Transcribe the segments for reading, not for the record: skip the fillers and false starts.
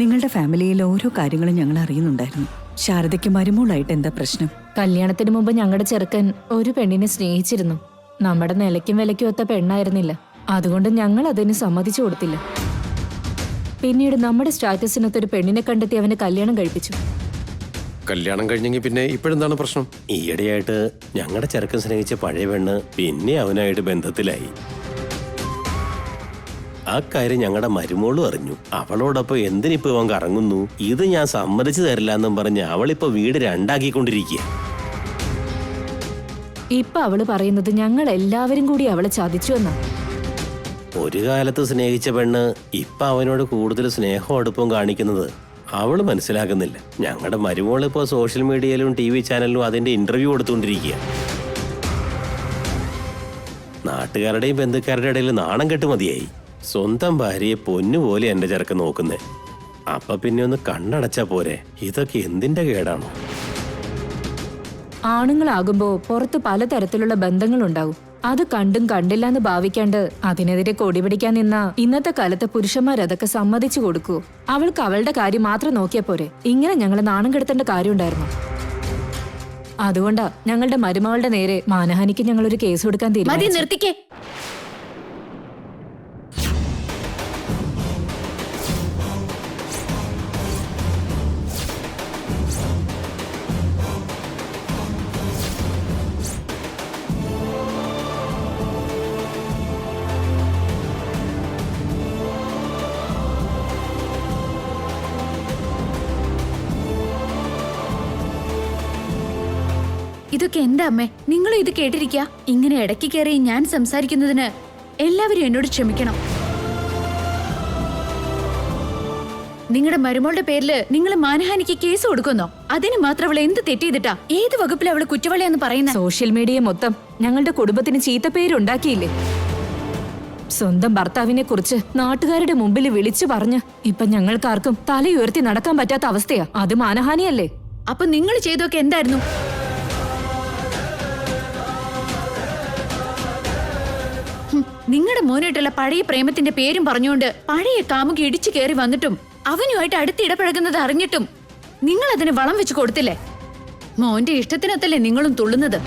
നിങ്ങളുടെ ഫാമിലിയിലെ ഓരോ കാര്യങ്ങളും ഞങ്ങൾ അറിയുന്നുണ്ടായിരുന്നു. ശാരദയ്ക്ക് മരുമോളായിട്ട് എന്താ പ്രശ്നം? കല്യാണത്തിന് മുമ്പ് ഞങ്ങളുടെ ചെറുക്കൻ ഒരു പെണ്ണിനെ സ്നേഹിച്ചിരുന്നു. നമ്മുടെ നിലയ്ക്കും വിലയ്ക്കും ഒത്ത പെണ്ണായിരുന്നില്ല. അതുകൊണ്ട് ഞങ്ങൾ അതിന് സമ്മതിച്ചു കൊടുത്തില്ല. പിന്നീട് നമ്മുടെ സ്റ്റാറ്റസിനൊത്തൊരു പെണ്ണിനെ കണ്ടെത്തി അവന് കല്യാണം കഴിപ്പിച്ചു. കല്യാണം കഴിഞ്ഞെങ്കിൽ പിന്നെ ഇപ്പോഴെന്താണ് പ്രശ്നം? ഈയിടെയായിട്ട് ഞങ്ങളുടെ ചെറുക്കൻ സ്നേഹിച്ച പഴയ പെണ്ണ് പിന്നെ അവനായിട്ട് ബന്ധത്തിലായി. ആ കാര്യം ഞങ്ങളുടെ മരുമോളും അറിഞ്ഞു. അവളോടൊപ്പം എന്തിനിപ്പോ അവൻ കറങ്ങുന്നു, ഇത് ഞാൻ സമ്മതിച്ചു തരില്ല എന്നും പറഞ്ഞ് അവളിപ്പോ വീട് രണ്ടാക്കിക്കൊണ്ടിരിക്കുക. ഇപ്പൊ അവള് പറയുന്നത് ഞങ്ങൾ എല്ലാവരും കൂടി അവളെ ചതിച്ചു എന്നാ. ഒരു കാലത്ത് സ്നേഹിച്ച പെണ്ണ് ഇപ്പൊ അവനോട് കൂടുതൽ സ്നേഹവും അടുപ്പവും കാണിക്കുന്നത് അവള് മനസ്സിലാക്കുന്നില്ല. ഞങ്ങളുടെ മരുമോളിപ്പോ സോഷ്യൽ മീഡിയയിലും TV ചാനലിലും അതിന്റെ ഇന്റർവ്യൂ കൊടുത്തുകൊണ്ടിരിക്കുക. നാട്ടുകാരുടെയും ബന്ധുക്കാരുടെ ഇടയിൽ നാണം കെട്ട് മതിയായി. സ്വന്തം ഭാര്യയെ പൊന്നുപോലെ എന്റെ ചെറുക്കൻ നോക്കുന്നേ. അപ്പൊ പിന്നെ ഒന്ന് കണ്ണടച്ചാ പോരെ. ഇതൊക്കെ എന്തിന്റെ കേടാണോ? ആണുങ്ങളാകുമ്പോ പുറത്ത് പലതരത്തിലുള്ള ബന്ധങ്ങളുണ്ടാവും. അത് കണ്ടും കണ്ടില്ല എന്ന് ഭാവിക്കാണ്ട് അതിനെതിരെ കൊടി പിടിക്കാൻ നിന്ന ഇന്നത്തെ കാലത്തെ പുരുഷന്മാർ അതൊക്കെ സമ്മതിച്ചു കൊടുക്കൂ. അവൾക്ക് അവളുടെ കാര്യം മാത്രം നോക്കിയാ പോരെ. ഇങ്ങനെ ഞങ്ങളെ നാണം കെടുത്തേണ്ട കാര്യമുണ്ടായിരുന്നു. അതുകൊണ്ടാ ഞങ്ങളുടെ മരുമകളുടെ നേരെ മാനഹാനിക്ക് ഞങ്ങളൊരു കേസ് കൊടുക്കാൻ തീരുമാനിച്ചു. നിർത്തിക്കേ. ഇതൊക്കെ എന്താ അമ്മേ? നിങ്ങളും ഇത് കേട്ടിരിക്കുക. ഇങ്ങനെ ഇടയ്ക്ക് കയറി ഞാൻ സംസാരിക്കുന്നതിന് എല്ലാവരും എന്നോട് ക്ഷമിക്കണം. നിങ്ങളുടെ മരുമോളുടെ പേരില് നിങ്ങൾ മാനഹാനിക്ക് കേസ് കൊടുക്കുന്നോ? അതിന് മാത്രം അവൾ എന്ത് തെറ്റിയതിട്ടാ? ഏത് വകുപ്പിൽ അവള് കുറ്റവാളിയാന്ന് പറയുന്നത്? സോഷ്യൽ മീഡിയ മൊത്തം ഞങ്ങളുടെ കുടുംബത്തിന് ചീത്തപ്പേരുണ്ടാക്കിയില്ലേ? സ്വന്തം ഭർത്താവിനെ കുറിച്ച് നാട്ടുകാരുടെ മുമ്പിൽ വിളിച്ചു പറഞ്ഞ് ഇപ്പൊ ഞങ്ങൾക്കാർക്കും തലയുയർത്തി നടക്കാൻ പറ്റാത്ത അവസ്ഥയാ. അത് മാനഹാനിയല്ലേ? അപ്പൊ നിങ്ങൾ ചെയ്തൊക്കെ എന്തായിരുന്നു? നിങ്ങളുടെ മോനായിട്ടുള്ള പഴയ പ്രേമത്തിന്റെ പേരും പറഞ്ഞുകൊണ്ട് പഴയ കാമുകി ഇടിച്ചു കയറി വന്നിട്ടും അവനുമായിട്ട് അടുത്തിടപഴകുന്നത് അറിഞ്ഞിട്ടും നിങ്ങൾ അതിന് വളം വെച്ച് കൊടുത്തില്ലേ? മോന്റെ ഇഷ്ടത്തിനൊത്തല്ലേ നിങ്ങളും തുള്ളുന്നത്?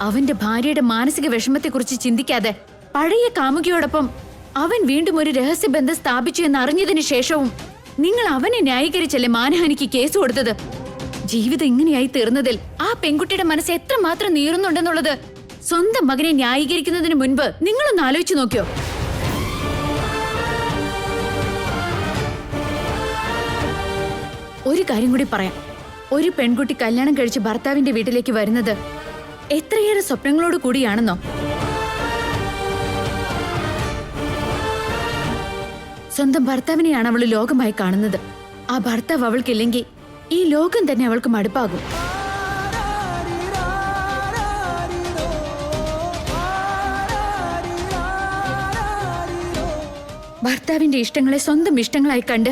അവന്റെ ഭാര്യയുടെ മാനസിക വിഷമത്തെക്കുറിച്ച് ചിന്തിക്കാതെ പഴയ കാമുകിയോടൊപ്പം അവൻ വീണ്ടും ഒരു രഹസ്യബന്ധം സ്ഥാപിച്ചു എന്ന് അറിഞ്ഞതിന് ശേഷവും നിങ്ങൾ അവനെ ന്യായീകരിച്ചല്ലേ മാനഹാനിക്ക് കേസ് കൊടുത്തത്? ജീവിതം ഇങ്ങനെയായി തീർന്നതിൽ ആ പെൺകുട്ടിയുടെ മനസ്സ് എത്രമാത്രം നീറുന്നുണ്ടെന്നുള്ളത് സ്വന്തം മകനെ ന്യായീകരിക്കുന്നതിന് മുൻപ് നിങ്ങളൊന്ന് ആലോചിച്ചു നോക്കിയോ? ഒരു കാര്യം കൂടി പറയാം. ഒരു പെൺകുട്ടി കല്യാണം കഴിച്ച് ഭർത്താവിന്റെ വീട്ടിലേക്ക് വരുന്നത് എത്രയേറെ സ്വപ്നങ്ങളോട് കൂടിയാണെന്നോ? സ്വന്തം ഭർത്താവിനെയാണ് അവള് ലോകമായി കാണുന്നത്. ആ ഭർത്താവ് അവൾക്കില്ലെങ്കിൽ ഈ ലോകം തന്നെ അവൾക്ക് മടുപ്പാകും. ഭർത്താവിന്റെ ഇഷ്ടങ്ങളെ സ്വന്തം ഇഷ്ടങ്ങളായി കണ്ട്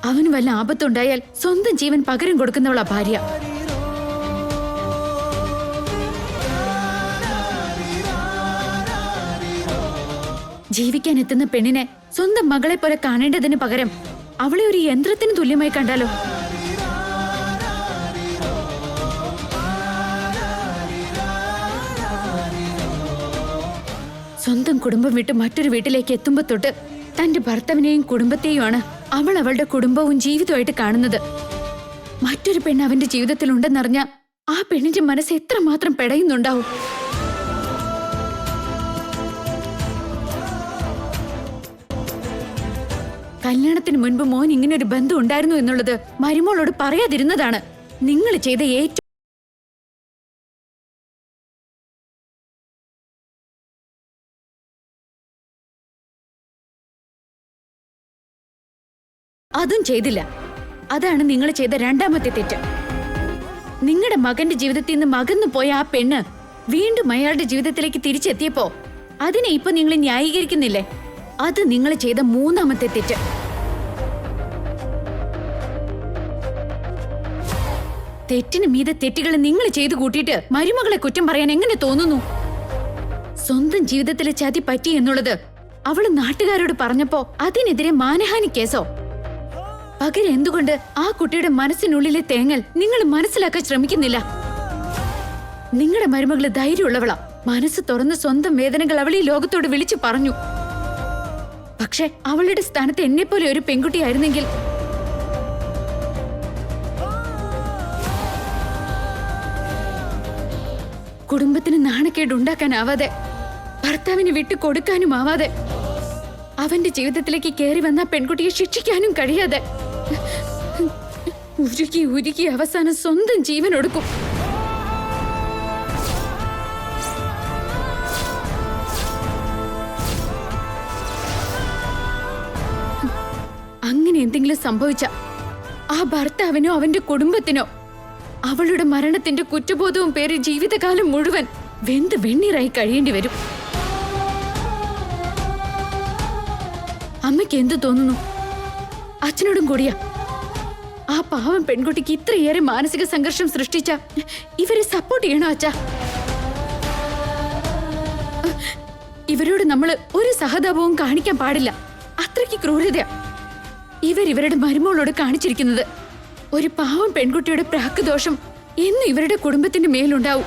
അവന് വല്ല ആപത്തുണ്ടായാൽ സ്വന്തം ജീവൻ പകരം കൊടുക്കുന്നവളാ ഭാര്യ. ജീവിക്കാൻ എത്തുന്ന പെണ്ണിനെ സ്വന്തം മകളെ പോലെ കാണേണ്ടതിന് പകരം അവളെ ഒരു യന്ത്രത്തിന് തുല്യമായി കണ്ടാലോ? സ്വന്തം കുടുംബം വിട്ട് മറ്റൊരു വീട്ടിലേക്ക് എത്തുമ്പോ തൊട്ട് തന്റെ ഭർത്താവിനെയും കുടുംബത്തെയുമാണ് അവൾ അവളുടെ കുടുംബവും ജീവിതമായിട്ട് കാണുന്നത്. മറ്റൊരു പെണ്ണ് അവന്റെ ജീവിതത്തിൽ ഉണ്ടെന്നറിഞ്ഞ ആ പെണ്ണിന്റെ മനസ്സ് എത്രമാത്രം പെടയുന്നുണ്ടാവും. കല്യാണത്തിന് മുൻപ് മോൻ ഇങ്ങനെ ഒരു ബന്ധം ഉണ്ടായിരുന്നു എന്നുള്ളത് മരുമോളോട് പറയാതിരുന്നതാണ് നിങ്ങൾ ചെയ്ത ഏറ്റവും അതും ചെയ്തില്ല. അതാണ് നിങ്ങൾ ചെയ്ത രണ്ടാമത്തെ തെറ്റ്. നിങ്ങളുടെ മകന്റെ ജീവിതത്തിൽ നിന്ന് മകന്നു പോയ ആ പെണ്ണ് വീണ്ടും അയാളുടെ ജീവിതത്തിലേക്ക് തിരിച്ചെത്തിയപ്പോ അതിനെ ഇപ്പൊ നിങ്ങൾ ന്യായീകരിക്കുന്നില്ലേ? അത് നിങ്ങൾ ചെയ്ത മൂന്നാമത്തെ തെറ്റ്. തെറ്റിന് മീതെ തെറ്റുകൾ നിങ്ങൾ ചെയ്തു കൂട്ടിയിട്ട് മരുമകളെ കുറ്റം പറയാൻ എങ്ങനെ തോന്നുന്നു? സ്വന്തം ജീവിതത്തിലെ ചതി പറ്റി എന്നുള്ളത് അവള് നാട്ടുകാരോട് പറഞ്ഞപ്പോ അതിനെതിരെ മാനഹാനി കേസോ? പകരം എന്തുകൊണ്ട് ആ കുട്ടിയുടെ മനസ്സിനുള്ളിലെ തേങ്ങൽ നിങ്ങൾ മനസ്സിലാക്കാൻ ശ്രമിക്കുന്നില്ല? നിങ്ങളുടെ മരുമകള് ധൈര്യമുള്ളവളാ. മനസ്സ് തുറന്ന് സ്വന്തം വേദനകൾ അവൾ ഈ ലോകത്തോട് വിളിച്ചു പറഞ്ഞു. പക്ഷെ അവളുടെ സ്ഥാനത്ത് എന്നെപ്പോലെ ഒരു പെൺകുട്ടിയായിരുന്നെങ്കിൽ കുടുംബത്തിന് നാണക്കേട് ഉണ്ടാക്കാനാവാതെ, ഭർത്താവിന് വിട്ടു കൊടുക്കാനും ആവാതെ, അവന്റെ ജീവിതത്തിലേക്ക് കയറി വന്ന പെൺകുട്ടിയെ ശിക്ഷിക്കാനും കഴിയാതെ ഉരുക്കി ഉരുക്കി അവസാനം സ്വന്തം ജീവൻ ഒടുക്കും. അങ്ങനെ എന്തെങ്കിലും സംഭവിച്ച ആ ഭർത്താവിനോ അവന്റെ കുടുംബത്തിനോ അവളുടെ മരണത്തിന്റെ കുറ്റബോധവും പേര് ജീവിതകാലം മുഴുവൻ വെന്ത് വെണ്ണീറായി കഴിയേണ്ടി വരും. അമ്മയ്ക്ക് എന്ത് തോന്നുന്നു? അച്ഛനോടും കൂടിയാ ആ പാവം പെൺകുട്ടിക്ക് ഇത്രയേറെ മാനസിക സംഘർഷം സൃഷ്ടിച്ച ഇവരെ സപ്പോർട്ട് ചെയ്യണോ അച്ഛാ? ഇവരോട് നമ്മൾ ഒരു സഹതാപവും കാണിക്കാൻ പാടില്ല. അത്രയ്ക്ക് ക്രൂരതയാ ഇവരുടെ മരുമകളോട് കാണിച്ചിരിക്കുന്നത്. ഒരു പാവം പെൺകുട്ടിയുടെ പ്രാക്കദോഷം എന്നും ഇവരുടെ കുടുംബത്തിന്റെ മേലുണ്ടാവും.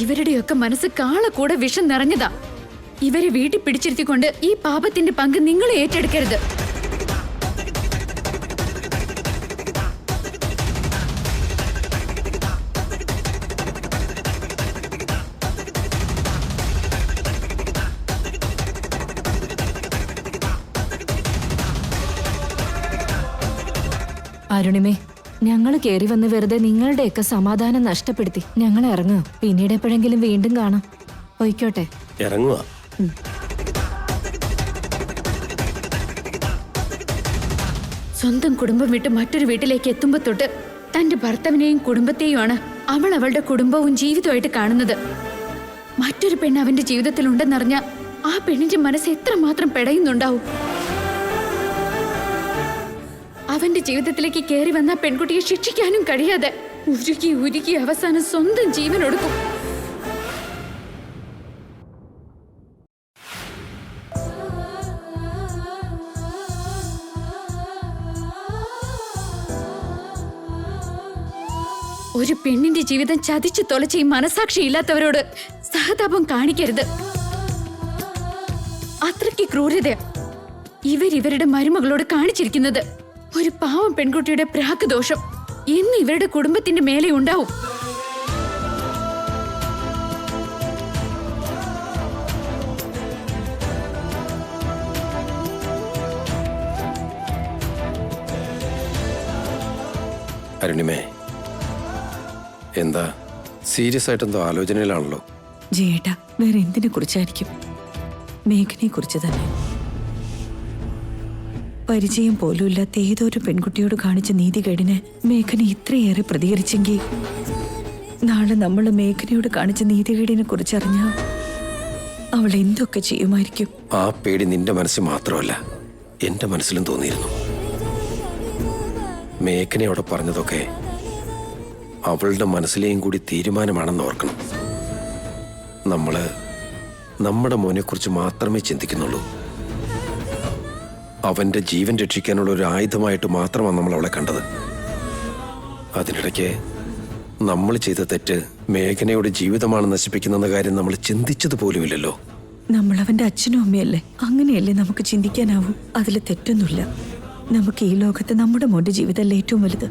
ഇവരുടെയൊക്കെ മനസ്സ് കാളകൂടെ വിഷം നിറഞ്ഞതാ. ഇവരെ വീട്ടിൽ പിടിച്ചിരുത്തിക്കൊണ്ട് ഈ പാപത്തിന്റെ പങ്ക് നിങ്ങൾ ഏറ്റെടുക്കരുത്. അരുണിമേ, ഞങ്ങൾ കേറി വന്ന് വെറുതെ നിങ്ങളുടെയൊക്കെ സമാധാനം നഷ്ടപ്പെടുത്തി. ഞങ്ങൾ ഇറങ്ങുക. പിന്നീട് എപ്പോഴെങ്കിലും വീണ്ടും കാണാം. പോയിക്കോട്ടെ. ഇറങ്ങുക. സ്വന്തം കുടുംബം വിട്ട് മറ്റൊരു വീട്ടിലേക്ക് എത്തുമ്പോ തൊട്ട് തന്റെ ഭർത്താവിനെയും കുടുംബത്തെയുമാണ് അവൾ അവളുടെ കുടുംബവും ജീവിതമായിട്ട് കാണുന്നത്. മറ്റൊരു പെണ്ണ് അവന്റെ ജീവിതത്തിൽ ഉണ്ടെന്നറിഞ്ഞ ആ പെണ്ണിന്റെ മനസ്സ് എത്രമാത്രം പെടയുന്നുണ്ടാവും. അവന്റെ ജീവിതത്തിലേക്ക് കയറി വന്ന പെൺകുട്ടിയെ ശിക്ഷിക്കാനും കഴിയാതെ ഉരുക്കി ഉരുക്കി അവസാനം സ്വന്തം ജീവൻ ഒടുക്കും. ഒരു പെണ്ണിന്റെ ജീവിതം ചതിച്ചു തൊലച്ച ഈ മനസാക്ഷി ഇല്ലാത്തവരോട് സഹതാപം കാണിക്കരുത്. അത്രയ്ക്ക് ക്രൂരതയാ ഇവരുടെ മരുമകളോട് കാണിച്ചിരിക്കുന്നത്. ഒരു പാവം പെൺകുട്ടിയുടെ പ്രാക്കദോഷം എന്ന് ഇവരുടെ കുടുംബത്തിന്റെ മേലെ ഉണ്ടാവും. അരുണിമേ, എന്താ സീരിയസ് ആയിട്ട് എന്തോ ആലോചനയിലാണല്ലോ? ജയേട്ടാ, വേറെ എന്തിനെ കുറിച്ചായിരിക്കും? മേഘനെ കുറിച്ച് തന്നെ. പരിചയം പോലും ഇല്ലാത്ത ഏതൊരു പെൺകുട്ടിയോട് കാണിച്ച നീതികേടിന് മേഘന ഇത്രയേറെ പ്രതികരിച്ചെങ്കിൽ നാളെ നമ്മൾ മേഘനയോട് കാണിച്ച നീതികേടിനെ കുറിച്ചറിഞ്ഞ അവൾ എന്തൊക്കെ ചെയ്യുമായിരിക്കും? ആ പേടി നിന്റെ മനസ്സിൽ മാത്രമല്ല, എന്റെ മനസ്സിലും തോന്നിയിരുന്നു. മേഘനയോട് പറഞ്ഞതൊക്കെ അവളുടെ മനസ്സിലെയും കൂടി തീരുമാനമാണെന്ന് ഓർക്കണം. നമ്മുടെ മോനെക്കുറിച്ച് മാത്രമേ ചിന്തിക്കുന്നുള്ളൂ. അവന്റെ ജീവൻ രക്ഷിക്കാനുള്ള ഒരു ആയുധമായിട്ട് മാത്രമാണ് നമ്മൾ അവളെ കണ്ടത്. അതിനിടയ്ക്ക് നമ്മൾ ചെയ്ത തെറ്റ് മേഘനയുടെ ജീവിതമാണ് നശിപ്പിക്കുന്ന കാര്യം നമ്മൾ ചിന്തിച്ചത് പോലുമില്ലല്ലോ. നമ്മൾ അവന്റെ അച്ഛനും അമ്മയല്ലേ, അങ്ങനെയല്ലേ നമുക്ക് ചിന്തിക്കാനാവൂ. അതിൽ തെറ്റൊന്നുമില്ല. നമുക്ക് ഈ ലോകത്ത് നമ്മുടെ മോന്റെ ജീവിതമല്ലേ ഏറ്റവും വലുത്.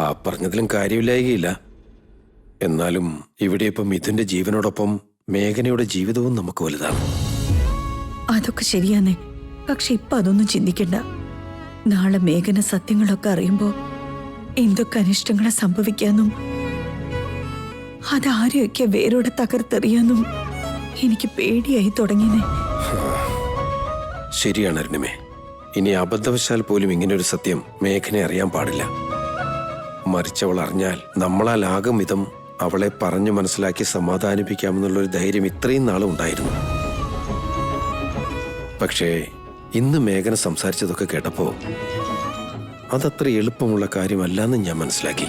ആ പറഞ്ഞതിലും കാര്യമില്ലായികയില്ല. എന്നാലും ഇവിടെ ഇപ്പം മിഥുന്റെ ജീവനോടൊപ്പം മേഘനയുടെ ജീവിതവും നമുക്ക് വലുതാണ്. അതൊക്കെ ശരിയാന്നേ, പക്ഷെ ഇപ്പൊ അതൊന്നും ചിന്തിക്കണ്ട. നാളെ മേഘന സത്യങ്ങളൊക്കെ അറിയുമ്പോ എന്തൊക്കെ അനിഷ്ടങ്ങളെ സംഭവിക്കാന്നും അതാരെയൊക്കെ വേരോടെ തകർത്തെറിയാന്നും എനിക്ക് പേടിയായി തുടങ്ങിയേ. ശരിയാണ് അരുണിമേ, ഇനി അബദ്ധവശാൽ പോലും ഇങ്ങനൊരു സത്യം മേഘനെ അറിയാൻ പാടില്ല. മരിച്ചവൾ അറിഞ്ഞാൽ നമ്മളാലാകും വിധം അവളെ പറഞ്ഞു മനസ്സിലാക്കി സമാധാനിപ്പിക്കാമെന്നുള്ളൊരു ധൈര്യം ഇത്രയും നാളും ഉണ്ടായിരുന്നു. പക്ഷേ ഇന്ന് മേഘന സംസാരിച്ചതൊക്കെ കേട്ടപ്പോ അതത്ര എളുപ്പമുള്ള കാര്യമല്ലെന്ന് ഞാൻ മനസ്സിലാക്കി.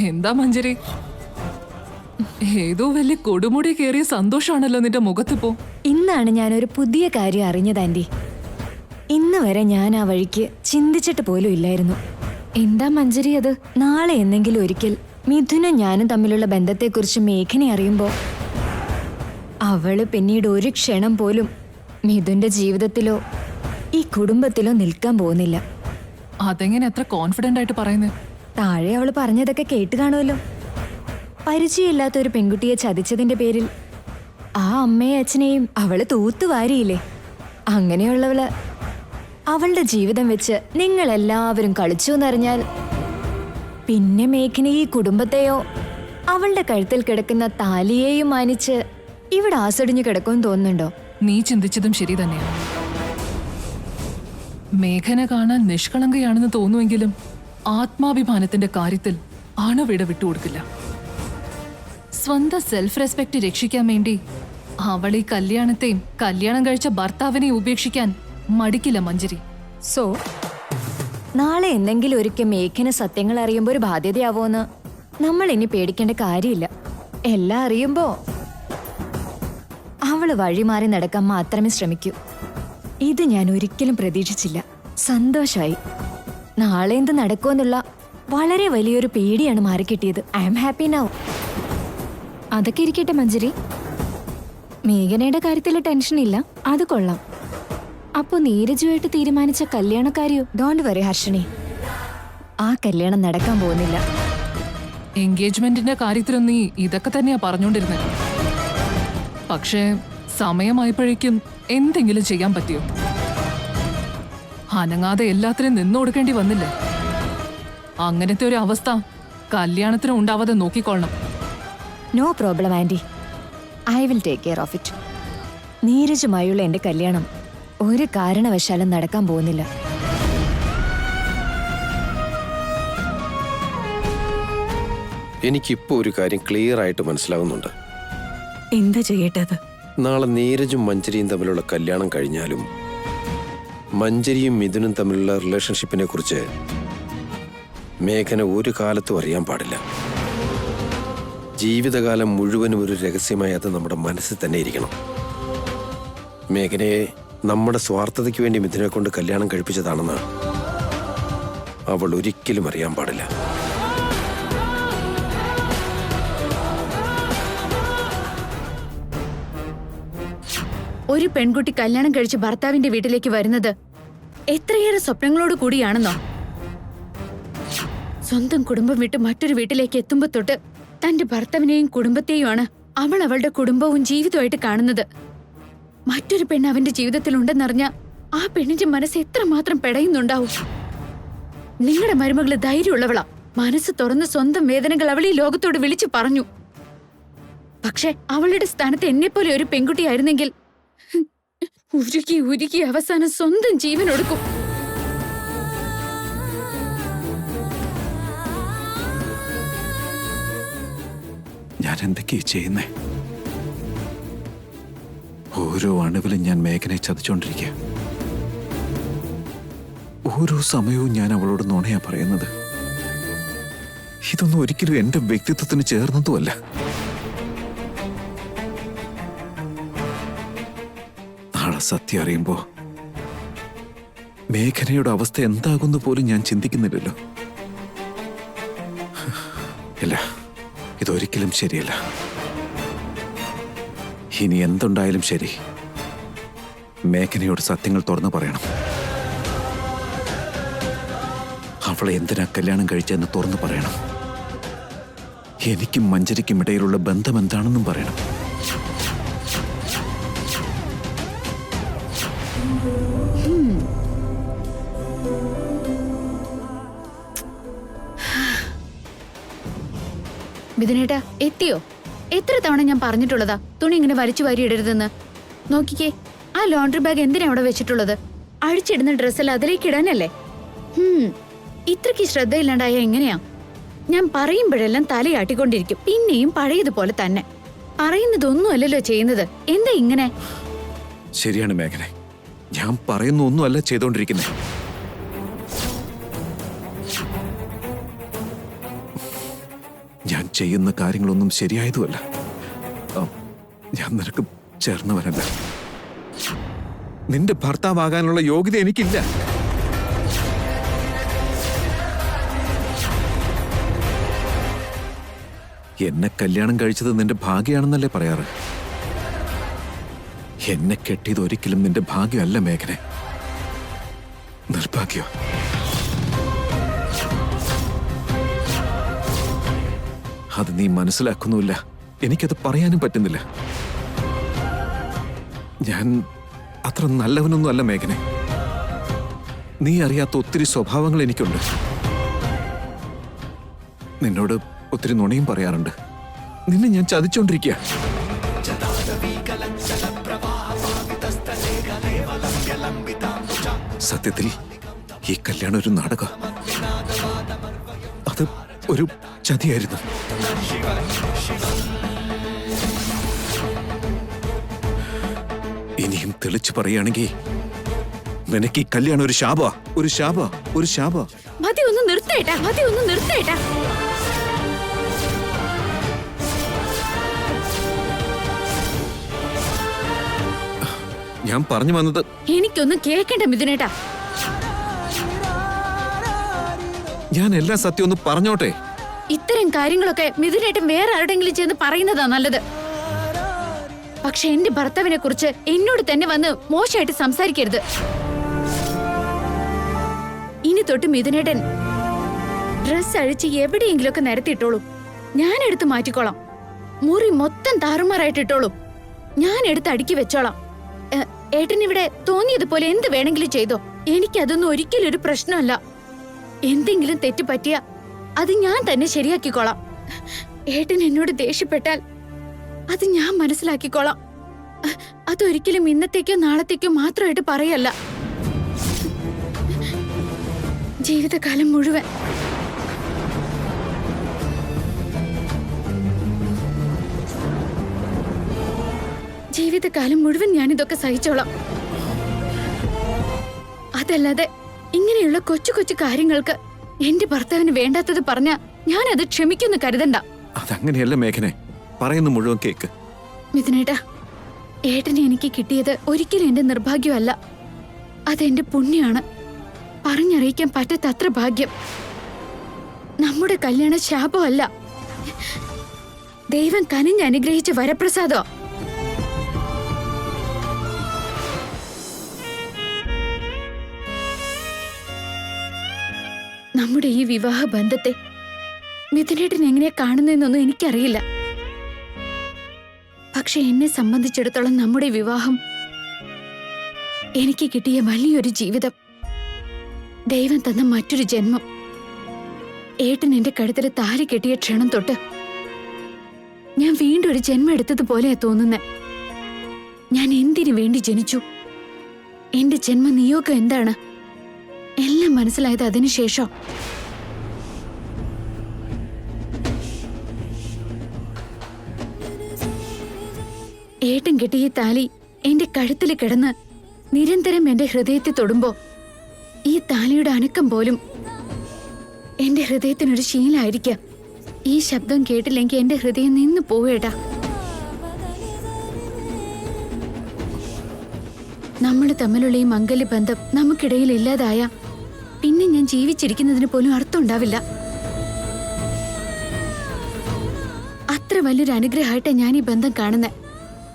എന്താ മഞ്ജരി, ഏതോ വലിയ കൊടുമുടി കയറിയ സന്തോഷാണല്ലോ നിന്റെ മുഖത്തിപ്പോ. ഇന്നാണ് ഞാനൊരു പുതിയ കാര്യം അറിഞ്ഞത് ആന്റി. ഇന്ന് വരെ ഞാൻ ആ വഴിക്ക് ചിന്തിച്ചിട്ട് പോലും ഇല്ലായിരുന്നു. എന്താ മഞ്ജരി അത്? നാളെ എന്തെങ്കിലും ഒരിക്കൽ മിഥുനും ഞാനും തമ്മിലുള്ള ബന്ധത്തെക്കുറിച്ച് മേഘനെ അറിയുമ്പോൾ അവള് പിന്നീട് ഒരു ക്ഷണം പോലും മിഥുന്റെ ജീവിതത്തിലോ ഈ കുടുംബത്തിലോ നിൽക്കാൻ പോകുന്നില്ല. അതെങ്ങനെ എത്ര കോൺഫിഡന്റ് ആയിട്ട് പറയുന്നേ? താഴെ അവള് പറഞ്ഞതൊക്കെ കേട്ട് കാണുമല്ലോ. പരിചയമില്ലാത്ത ഒരു പെൺകുട്ടിയെ ചതിച്ചതിന്റെ പേരിൽ ആ അമ്മയും അച്ഛനെയും അവള് തൂത്തുവാരിയില്ലേ. അങ്ങനെയുള്ളവള് അവളുടെ ജീവിതം വെച്ച് നിങ്ങൾ എല്ലാവരും കളിച്ചു എന്നറിഞ്ഞാൽ പിന്നെ മേഘന ഈ കുടുംബത്തെയോ അവളുടെ കഴുത്തിൽ കിടക്കുന്ന താലിയെയും മാനിച്ച് ഇവിടെ ആസ്വദിഞ്ഞു കിടക്കുമെന്ന് തോന്നുന്നുണ്ടോ? നീ ചിന്തിച്ചതും ശരി തന്നെയാണ്. മേഘന കാണാൻ നിഷ്കളങ്കയാണെന്ന് തോന്നുമെങ്കിലും ആത്മാഭിമാനത്തിന്റെ കാര്യത്തിൽ അണുവിട വിട്ടുകൊടുക്കില്ല. സ്വന്തം സെൽഫ് റെസ്പെക്ട് രക്ഷിക്കാൻ വേണ്ടി അവൾ ഈ കല്യാണത്തെയും കല്യാണം കഴിച്ച ഭർത്താവിനെയും ഉപേക്ഷിക്കാൻ മടിക്കില്ല മഞ്ജരി. സോ നാളെ എന്തെങ്കിലും ഒരിക്കൽ മേഘന സത്യങ്ങൾ അറിയുമ്പോൾ ഒരു ബാധ്യതയാവോന്ന് നമ്മൾ ഇനി പേടിക്കേണ്ട കാര്യമില്ല. എല്ലാം അറിയുമ്പോ അവള് വഴിമാറി നടക്കാൻ മാത്രമേ ശ്രമിക്കൂ. ഇത് ഞാൻ ഒരിക്കലും പ്രതീക്ഷിച്ചില്ല. സന്തോഷമായി. നാളെ എന്ത് നടക്കുമെന്നുള്ള വളരെ വലിയൊരു പേടിയാണ് മാറിക്കിട്ടിയത്. I am happy now. അതൊക്കെ ഇരിക്കട്ടെ മഞ്ജരി, മേഘനയുടെ കാര്യത്തിൽ ടെൻഷൻ ഇല്ല, അത് കൊള്ളാം. അപ്പൊ നീരജുമായിട്ട് തീരുമാനിച്ച കല്യാണക്കാരിയോ? ഡോണ്ട് വറി ഹർഷിണി, ആ കല്യാണം നടക്കാൻ പോകുന്നില്ല. എൻഗേജ്മെന്റിന്റെ കാര്യത്തിലും നീ ഇതൊക്കെ തന്നെയാ പറഞ്ഞോണ്ടിരുന്നത്. പക്ഷേ സമയമായപ്പോഴേക്കും എന്തെങ്കിലും ചെയ്യാൻ പറ്റിയോ? അനങ്ങാതെ എല്ലാത്തിനും നിന്നു കൊടുക്കേണ്ടി വന്നില്ലേ? അങ്ങനത്തെ ഒരു അവസ്ഥ കല്യാണത്തിന് ഉണ്ടാവാതെ നോക്കിക്കൊള്ളണം. No problem aunty, I will take care of it. നീരജുമായുള്ള എന്റെ കല്യാണം ഒരു കാരണവശാലും നടക്കാൻ പോകുന്നില്ല. എനിക്കിപ്പോ ഒരു കാര്യം ക്ലിയർ ആയിട്ട് മനസ്സിലാവുന്നുണ്ട്. എന്താ ചെയ്യേണ്ടത്? നാളെ നീരജും മഞ്ജരിയും തമ്മിലുള്ള കല്യാണം കഴിഞ്ഞാലും മഞ്ജരിയും മിഥുനും തമ്മിലുള്ള റിലേഷൻഷിപ്പിനെ കുറിച്ച് മേഘന ഒരു കാലത്തും അറിയാൻ പാടില്ല. ജീവിതകാലം മുഴുവനും ഒരു രഹസ്യമായി അത് നമ്മുടെ മനസ്സിൽ തന്നെ ഇരിക്കണം. മേഘനയെ നമ്മുടെ സ്വാർത്ഥതയ്ക്ക് വേണ്ടി മിഥുനെ കൊണ്ട് കല്യാണം കഴിപ്പിച്ചതാണെന്ന് അവൾ ഒരിക്കലും അറിയാൻ പാടില്ല. ഒരു പെൺകുട്ടി കല്യാണം കഴിച്ച് ഭർത്താവിന്റെ വീട്ടിലേക്ക് വരുന്നത് എത്രയേറെ സ്വപ്നങ്ങളോട് കൂടിയാണെന്നോ. സ്വന്തം കുടുംബം വിട്ട് മറ്റൊരു വീട്ടിലേക്ക് എത്തുമ്പോ തൊട്ട് തന്റെ ഭർത്താവിനെയും കുടുംബത്തെയുമാണ് അവൾ അവളുടെ കുടുംബവും ജീവിതമായിട്ട് കാണുന്നത്. മറ്റൊരു പെണ്ണ് അവന്റെ ജീവിതത്തിൽ ഉണ്ടെന്നറിഞ്ഞ ആ പെണ്ണിന്റെ മനസ്സ് എത്രമാത്രം പെടയുന്നുണ്ടാവും. നിങ്ങളുടെ മരുമകള് ധൈര്യമുള്ളവളാ. മനസ്സ് തുറന്ന് സ്വന്തം വേദനകൾ അവൾ ഈ ലോകത്തോട് വിളിച്ചു പറഞ്ഞു. പക്ഷെ അവളുടെ സ്ഥാനത്ത് എന്നെപ്പോലെ ഒരു പെൺകുട്ടിയായിരുന്നെങ്കിൽ ഉരുകി ഉരുകി അവസാനം സ്വന്തം ജീവൻ ഒടുക്കും. ഞാൻ എന്തൊക്കെയാ ചെയ്യുന്നേ? ഓരോ അണുവിലും ഞാൻ മേഘനയെ ചതിച്ചോണ്ടിരിക്കുക. ഓരോ സമയവും ഞാൻ അവളോട് നുണയാ പറയുന്നത്. ഇതൊന്നും ഒരിക്കലും എന്റെ വ്യക്തിത്വത്തിന് ചേർന്നതുമല്ല. നാളെ സത്യം അറിയുമ്പോ മേഘനയുടെ അവസ്ഥ എന്താകുന്നു പോലും ഞാൻ ചിന്തിക്കുന്നില്ലല്ലോ. ഇല്ല, ഇതൊരിക്കലും ശരിയല്ല. ഇനി എന്തുണ്ടായാലും ശരി, മേഘനയോട് സത്യങ്ങൾ തുറന്നു പറയണം. അവളെ എന്തിനാ കല്യാണം കഴിച്ചെന്ന് തുറന്നു പറയണം. എനിക്കും മഞ്ജരിക്കും ഇടയിലുള്ള ബന്ധം എന്താണെന്നും പറയണം. മിഥുനേട്ടാ, എത്തിയോ? എത്ര തവണ ഞാൻ പറഞ്ഞിട്ടുള്ളതാ തുണി ഇങ്ങനെ വലിച്ചു വാരി ഇടരുതെന്ന്. നോക്കിക്കേ, ആ ലോണ്ടറി ബാഗ് എന്തിനാ അവിടെ വെച്ചിട്ടുള്ളത്? അഴിച്ചിടുന്ന ഡ്രസ്സല്ല അതിലേക്ക് ഇടാനല്ലേ? ഇത്രയ്ക്ക് ശ്രദ്ധയില്ലാണ്ടായ എങ്ങനെയാ? ഞാൻ പറയുമ്പോഴെല്ലാം തലയാട്ടിക്കൊണ്ടിരിക്കും, പിന്നെയും പഴയതുപോലെ തന്നെ. പറയുന്നതൊന്നുമല്ലല്ലോ ചെയ്യുന്നത്. എന്താ ഇങ്ങനെ? ശരിയാണ് മേഘനെ, ഞാൻ പറയുന്ന ഒന്നുമല്ല ചെയ്തോണ്ടിരിക്കുന്നത്. ചെയ്യുന്ന കാര്യങ്ങളൊന്നും ശരിയായതുമല്ല. ഞാൻ നിനക്ക് ചേർന്നവനല്ല. നിന്റെ ഭർത്താവാകാനുള്ള യോഗ്യത എനിക്കില്ല. എന്നെ കല്യാണം കഴിച്ചത് നിന്റെ ഭാഗ്യാണെന്നല്ലേ പറയാറ്? എന്നെ കെട്ടിയത് ഒരിക്കലും നിന്റെ ഭാഗ്യമല്ല മേഘനെ, നിർഭാഗ്യം. അത് നീ മനസ്സിലാക്കുന്നുമില്ല. എനിക്കത് പറയാനും പറ്റുന്നില്ല. ഞാൻ അത്ര നല്ലവനൊന്നും അല്ല മേഘനെ. നീ അറിയാത്ത ഒത്തിരി സ്വഭാവങ്ങൾ എനിക്കുണ്ട്. നിന്നോട് ഒത്തിരി നുണയും പറയാറുണ്ട്. നിന്നെ ഞാൻ ചതിച്ചോണ്ടിരിക്കുക. സത്യത്തിൽ ഈ കല്യാണം ഒരു നാടകം. അത് ഒരു ചതിയായിരുന്നു. ഇനിയും തെളിച്ചു പറയുകയാണെങ്കിൽ നിനക്ക് ഈ കല്യാണം ഒരു ശാപ. മതി, ഒന്ന് നിർത്തേട്ടാ. ഞാൻ പറഞ്ഞു വന്നത്, എനിക്കൊന്നും കേൾക്കണ്ട മിഥുനേട്ടാ. ഞാൻ എല്ലാ സത്യം ഒന്ന് പറഞ്ഞോട്ടെ. ഇത്തരം കാര്യങ്ങളൊക്കെ മിഥുനേട്ടൻ വേറെ ആരുടെങ്കിലും ചെന്ന് പറയുന്നതാ നല്ലത്. പക്ഷെ എന്റെ ഭർത്താവിനെ കുറിച്ച് എന്നോട് തന്നെ വന്ന് മോശമായിട്ട് സംസാരിക്കരുത്. ഇനി തൊട്ട് മിഥുനേട്ടൻ ഡ്രസ് അഴിച്ച് എവിടെയെങ്കിലുമൊക്കെ നിരത്തിയിട്ടോളൂ. ഞാൻ എടുത്ത് മാറ്റിക്കോളാം. മുറി മൊത്തം താറുമാറായിട്ട് ഇട്ടോളൂ. ഞാൻ എടുത്ത് അടുക്കി വെച്ചോളാം. ഏട്ടൻ ഇവിടെ തോന്നിയതുപോലെ എന്ത് വേണമെങ്കിലും ചെയ്തോ. എനിക്കതൊന്നും ഒരിക്കലും ഒരു പ്രശ്നമല്ല. എന്തെങ്കിലും തെറ്റ് പറ്റിയ അത് ഞാൻ തന്നെ ശരിയാക്കിക്കോളാം. ഏട്ടൻ എന്നോട് ദേഷ്യപ്പെട്ടാൽ അത് ഞാൻ മനസ്സിലാക്കിക്കോളാം. അതൊരിക്കലും ഇന്നത്തേക്കോ നാളത്തേക്കോ മാത്രമായിട്ട് പറയല്ല. ജീവിതകാലം മുഴുവൻ. ജീവിതകാലം മുഴുവൻ ഞാനിതൊക്കെ സഹിച്ചോളാം. അതല്ലാതെ ഇങ്ങനെയുള്ള കൊച്ചു കൊച്ചു കാര്യങ്ങൾക്ക് എന്റെ ഭർത്താവിന് വേണ്ടാത്തത് പറഞ്ഞ ഞാനത് ക്ഷമിക്കുമെന്ന് കരുതണ്ട. അതങ്ങനെയല്ല മേഘനെ, പറയുന്ന മുഴുവൻ കേക്ക്. മിഥുനേട്ടാ, ഏട്ടനെ എനിക്ക് കിട്ടിയത് ഒരിക്കലും എന്റെ നിർഭാഗ്യമല്ല. അതെന്റെ പുണ്യാണ്. പറഞ്ഞറിയിക്കാൻ പറ്റാത്തത്ര ഭാഗ്യം. നമ്മുടെ കല്യാണ ശാപമല്ല, ദൈവം കനിഞ്ഞ് അനുഗ്രഹിച്ച വരപ്രസാദോ. നമ്മുടെ ഈ വിവാഹ ബന്ധത്തെ മിഥുനേട്ടൻ എങ്ങനെയാ കാണുന്നതെന്നൊന്നും എനിക്കറിയില്ല. പക്ഷെ എന്നെ സംബന്ധിച്ചിടത്തോളം നമ്മുടെ വിവാഹം എനിക്ക് കിട്ടിയ വലിയൊരു ജീവിതം, ദൈവം തന്ന മറ്റൊരു ജന്മം. ഏട്ടൻ എന്റെ കഴുത്തിൽ താലി കെട്ടിയ ക്ഷണം തൊട്ട് ഞാൻ വീണ്ടും ഒരു ജന്മം എടുത്തതുപോലെയാ തോന്നുന്നേ. ഞാൻ എന്തിനു വേണ്ടി ജനിച്ചു, എന്റെ ജന്മ നിയോഗം എന്താണ്, എല്ലാം മനസ്സിലായത് അതിനുശേഷം. ഏട്ടൻ കെട്ടിയ താലി എന്റെ കഴുത്തിൽ കിടന്ന് നിരന്തരം എന്റെ ഹൃദയത്തെ തൊടുമ്പോ ഈ താലിയുടെ അനക്കം പോലും എന്റെ ഹൃദയത്തിനൊരു ശീലമായിരിക്കാം. ഈ ശബ്ദം കേട്ടില്ലെങ്കിൽ എന്റെ ഹൃദയം നിന്ന് പോവേട്ടാ. നമ്മൾ തമ്മിലുള്ള ഈ മംഗല്യബന്ധം നമുക്കിടയിൽ ഇല്ലാതായ പിന്നെ ഞാൻ ജീവിച്ചിരിക്കുന്നതിന് പോലും അർത്ഥം ഉണ്ടാവില്ല. അത്ര വലിയൊരു അനുഗ്രഹമായിട്ടാ ഞാൻ ഈ ബന്ധം കാണുന്നത്.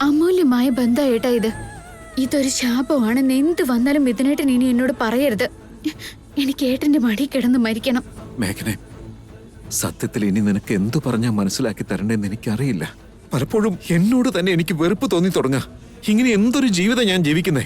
അമൂല്യമായ ബന്ധമായിട്ടാ ഇത്. ഇതൊരു ശാപമാണെന്ന് എന്ത് വന്നാലും മിഥുനേട്ടൻ ഇനി എന്നോട് പറയരുത്. എനിക്ക് ഏട്ടന്റെ മടി കിടന്ന് മരിക്കണം. മേഘനെ, സത്യത്തിൽ ഇനി നിനക്ക് എന്തു പറഞ്ഞാൽ മനസ്സിലാക്കി തരണ്ടെന്ന് എനിക്കറിയില്ല. പലപ്പോഴും എന്നോട് തന്നെ എനിക്ക് വെറുപ്പ് തോന്നി തുടങ്ങാ. ഇങ്ങനെ എന്തൊരു ജീവിതം ഞാൻ ജീവിക്കുന്നേ.